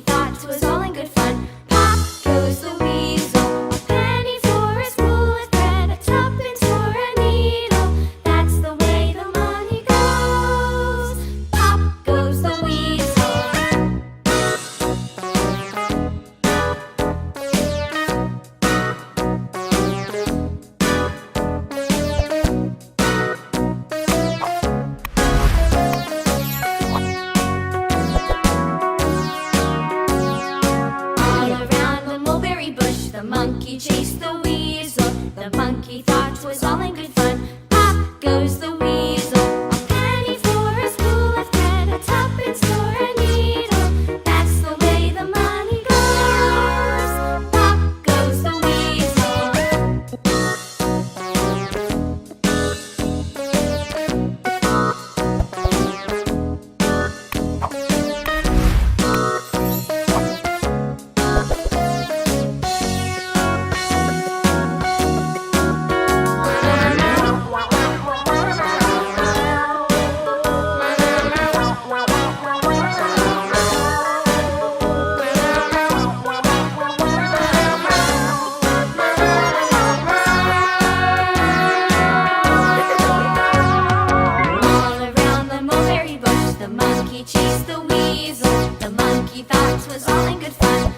monkey thought 'twas all in good fun. Pop goes the weasel, a penny for a spool of thread, a tuppence for a needle. That's the way the money goes. Pop goes the weasel. The monkey chased the weasel. The monkey thought 'twas all in good fun. Pop goes the weasel, a penny for a spool of thread, a tuppence for a needle. That's the way the money goes. Pop goes the weasel. The monkey chased the weasel. The monkey thought 'twas all in good fun.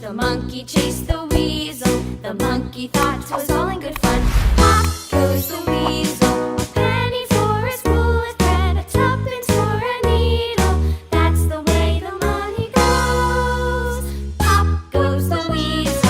The monkey chased the weasel. The monkey thought 'twas all in good fun. Pop goes the weasel, a penny for a spool of thread, a tuppence for a needle. That's the way the money goes. Pop goes the weasel.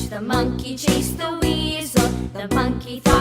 The monkey chased the weasel. The monkey thought